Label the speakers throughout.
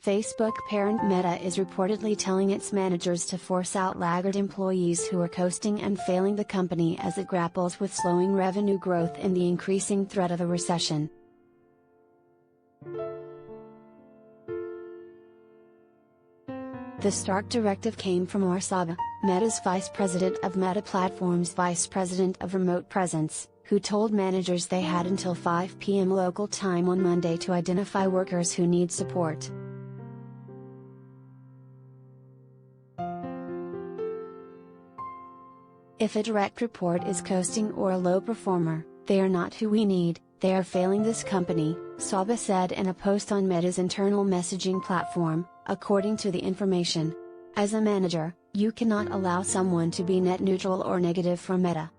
Speaker 1: Facebook parent Meta is reportedly telling its managers to force out laggard employees who are coasting and failing the company as it grapples with slowing revenue growth and the increasing threat of a recession. The stark directive came from Maher Saba, Meta's vice president of Meta Platforms' vice president of remote presence, who told managers they had until 5 p.m. local time on Monday to identify workers who need support. If a direct report is coasting or a low performer, they are not who we need, they are failing this company, Saba said in a post on Meta's internal messaging platform, according to the information. As a manager, you cannot allow someone to be net neutral or negative for Meta.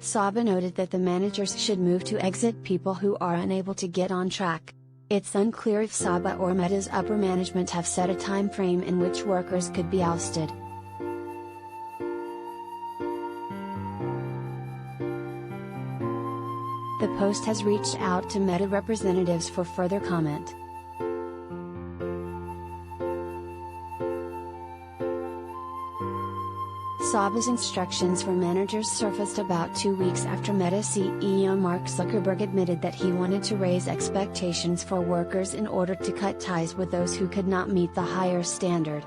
Speaker 1: Saba noted that the managers should move to exit people who are unable to get on track. It's unclear if Saba or Meta's upper management have set a time frame in which workers could be ousted. The post has reached out to Meta representatives for further comment. Saba's instructions for managers surfaced about 2 weeks after Meta CEO Mark Zuckerberg admitted that he wanted to raise expectations for workers in order to cut ties with those who could not meet the higher standard.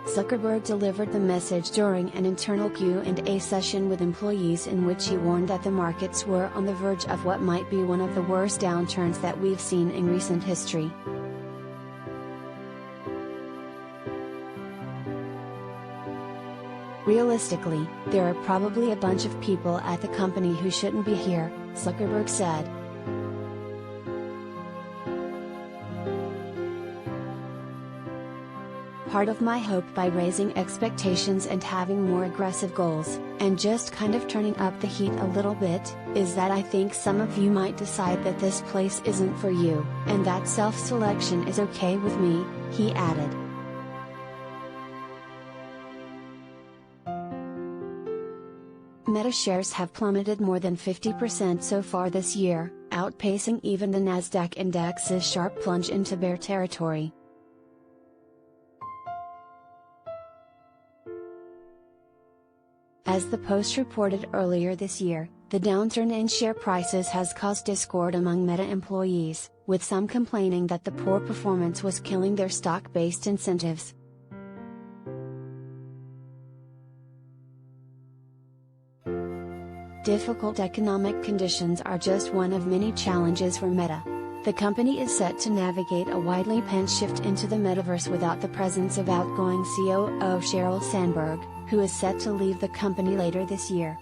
Speaker 1: Zuckerberg delivered the message during an internal Q&A session with employees in which he warned that the markets were on the verge of what might be one of the worst downturns that we've seen in recent history. Realistically, there are probably a bunch of people at the company who shouldn't be here, Zuckerberg said. Part of my hope by raising expectations and having more aggressive goals, and just kind of turning up the heat a little bit, is that I think some of you might decide that this place isn't for you, and that self-selection is okay with me, he added. Meta shares have plummeted more than 50% so far this year, outpacing even the Nasdaq index's sharp plunge into bear territory. As the Post reported earlier this year, the downturn in share prices has caused discord among Meta employees, with some complaining that the poor performance was killing their stock-based incentives. Difficult economic conditions are just one of many challenges for Meta. The company is set to navigate a widely penned shift into the metaverse without the presence of outgoing COO Sheryl Sandberg, who is set to leave the company later this year.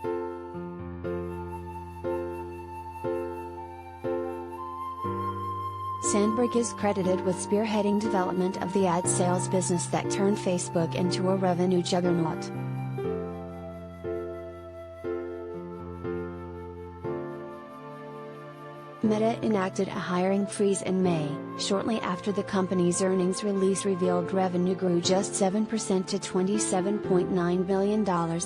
Speaker 1: Sandberg is credited with spearheading development of the ad sales business that turned Facebook into a revenue juggernaut. Meta enacted a hiring freeze in May, shortly after the company's earnings release revealed revenue grew just 7% to $27.9 billion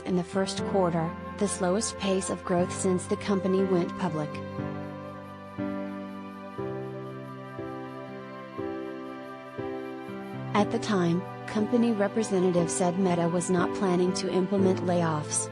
Speaker 1: in the first quarter, the slowest pace of growth since the company went public. At the time, company representatives said Meta was not planning to implement layoffs.